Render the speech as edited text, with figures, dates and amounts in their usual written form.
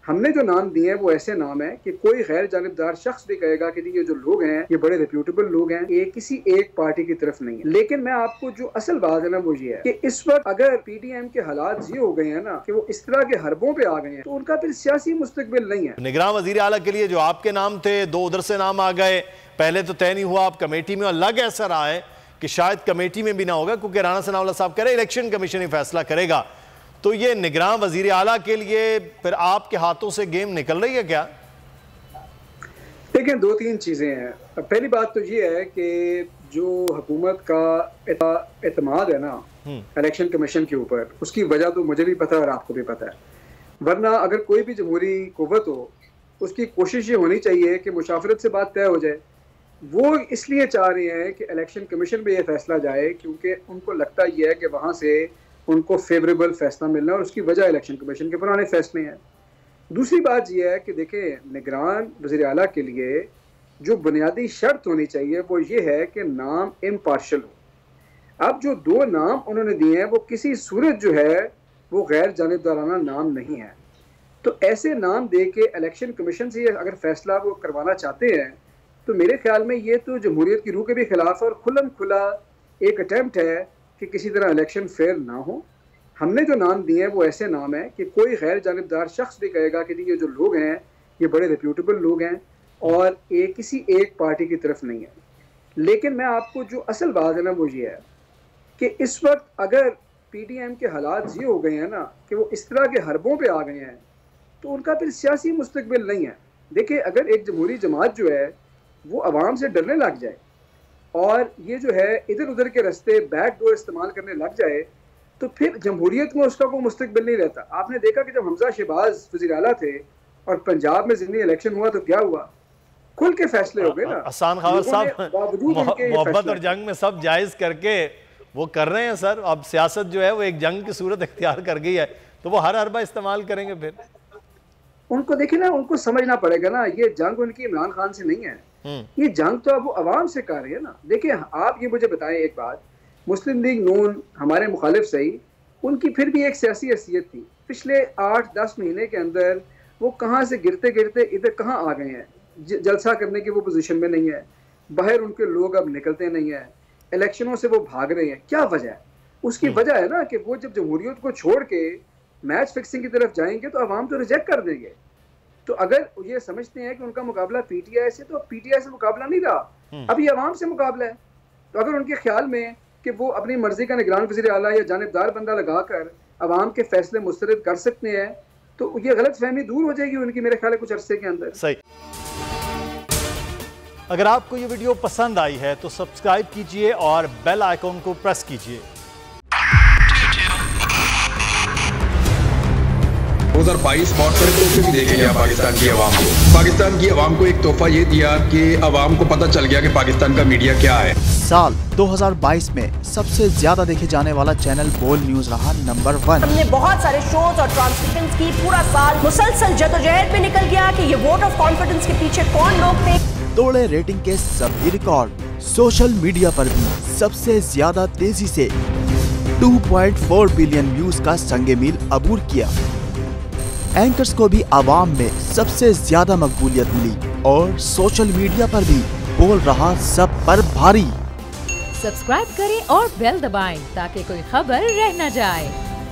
हमने जो नाम दिए हैं वो ऐसे नाम है कि कोई गैर जानिबदार शख्स भी कहेगा कि ये जो लोग हैं ये बड़े रेप्यूटेबल लोग हैं, ये किसी एक पार्टी की तरफ नहीं है। लेकिन मैं आपको जो असल बात है ना वो ये है कि इस वक्त अगर पीडीएम के हालात ये हो गए हैं ना कि वो इस तरह के हरबों पे आ गए हैं तो उनका फिर सियासी मुस्तकबिल नहीं है। निगरान वजीर आला के लिए जो आपके नाम थे, दो उधर से नाम आ गए, पहले तो तय नहीं हुआ, आप कमेटी में, और लग ऐसा रहा है कि शायद कमेटी में भी ना होगा क्योंकि राणा सनाउल्लाह साहब कह रहे इलेक्शन कमीशन ही फैसला करेगा। तो ये निगरान वजीर आला के लिए फिर आपके हाथों से गेम निकल रही है क्या? देखिए, दो तीन चीज़ें हैं। पहली बात तो ये है कि जो हुकूमत का एतमाद है ना इलेक्शन कमीशन के ऊपर, उसकी वजह तो मुझे भी पता है और आपको भी पता है। वरना अगर कोई भी जमहूरी कुव्वत हो, उसकी कोशिश ये होनी चाहिए कि मुशावरत से बात तय हो जाए। वो इसलिए चाह रहे हैं कि इलेक्शन कमीशन में ये फैसला जाए क्योंकि उनको लगता ही है कि वहाँ से उनको फेवरेबल फैसला मिलना, और उसकी वजह इलेक्शन कमीशन के पुराने फैसले हैं। दूसरी बात यह है कि देखिए, निगरान वज़ीर आला के लिए जो बुनियादी शर्त होनी चाहिए वो ये है कि नाम इम्पार्शल हो। अब जो दो नाम उन्होंने दिए हैं वो किसी सूरत जो है वो गैर जानिबदाराना नाम नहीं है। तो ऐसे नाम दे के इलेक्शन कमीशन से अगर फैसला वो करवाना चाहते हैं तो मेरे ख्याल में ये तो जमहूरियत की रूह के भी खिलाफ और खुल्लम खुला एक अटैम्प्ट है कि किसी तरह इलेक्शन फेयर ना हो। हमने जो नाम दिए हैं वो ऐसे नाम है कि कोई गैर जानिबदार शख्स भी कहेगा कि ये जो लोग हैं ये बड़े रेप्यूटेबल लोग हैं और ये किसी एक पार्टी की तरफ नहीं है। लेकिन मैं आपको जो असल बात है ना वो ये है कि इस वक्त अगर पीडीएम के हालात ये हो गए हैं ना कि वो इस तरह के हरबों पे आ गए हैं तो उनका फिर सियासी मुस्तकबिल नहीं है। देखिए, अगर एक जमहूरी जमात जो है वो आवाम से डरने लग जाए और ये जो है इधर उधर के रास्ते बैक डोर इस्तेमाल करने लग जाए तो फिर जमहूरियत में उसका कोई मुस्तकबिल नहीं रहता। आपने देखा कि जब हमजा शहबाज वज़ीर आला थे और पंजाब में ज़िमनी इलेक्शन हुआ तो क्या हुआ, खुल के फैसले हो गए ना। हसन खावर साहब मोहब्बत और जंग में सब जायज़ करके वो कर रहे हैं सर। अब सियासत जो है वो एक जंग की सूरत इख्तियार कर गई है तो वो हर हरबा इस्तेमाल करेंगे। फिर उनको देखिए ना, उनको समझना पड़ेगा ना, ये जंग उनकी इमरान खान से नहीं है, ये जंग तो अब वो अवाम से कर रही है ना। देखिए, आप ये मुझे बताएं एक बात, मुस्लिम लीग नून हमारे मुखालिफ सही, उनकी फिर भी एक सियासी हैसियत थी। पिछले 8-10 महीने के अंदर वो कहाँ से गिरते गिरते इधर कहाँ आ गए हैं। जलसा करने की वो पोजीशन में नहीं है, बाहर उनके लोग अब निकलते नहीं है, इलेक्शनों से वो भाग रहे हैं। क्या वजह है? उसकी वजह है ना कि वो जब जमहूरियत को छोड़ के मैच फिक्सिंग की तरफ जाएंगे तो अवाम तो रिजेक्ट कर देंगे। तो अगर ये समझते हैं कि उनका मुकाबला पीटीआई से, तो पीटीआई से मुकाबला नहीं रहा, अभी अवाम से मुकाबला है। तो अगर उनके ख्याल में कि वो अपनी मर्जी का निगरान वज़ीर आला या जानिबदार बंदा लगाकर अवाम के फैसले मुस्तरद कर सकते हैं तो ये गलत फहमी दूर हो जाएगी उनकी, मेरे ख्याल है कुछ अरसे के अंदर। सही। अगर आपको ये वीडियो पसंद आई है तो सब्सक्राइब कीजिए और बेल आइकॉन को प्रेस कीजिए। 2022 बहुत सारे तोहफे भी देखे गया पाकिस्तान की आवाम को। पाकिस्तान की आवाम को एक तोहफा ये दिया कि आवाम को पता चल गया कि पाकिस्तान का मीडिया क्या है। साल 2022 में सबसे ज्यादा देखे जाने वाला चैनल बोल न्यूज रहा नंबर 1। हमने बहुत सारे शोज और ट्रांसमिशंस की, पूरा साल मुसलसल जदोजहद में निकल गया कि ये वोट ऑफ कॉन्फिडेंस के पीछे कौन लोग थे। तोड़े रेटिंग के सभी रिकॉर्ड। सोशल मीडिया पर भी सबसे ज्यादा तेजी से 2.4 बिलियन व्यूज का संगे मील अबूर किया। एंकर्स को भी आवाम में सबसे ज्यादा मकबूलियत मिली और सोशल मीडिया पर भी बोल रहा सब पर भारी। सब्सक्राइब करें और बेल दबाएं ताकि कोई खबर रह न जाए।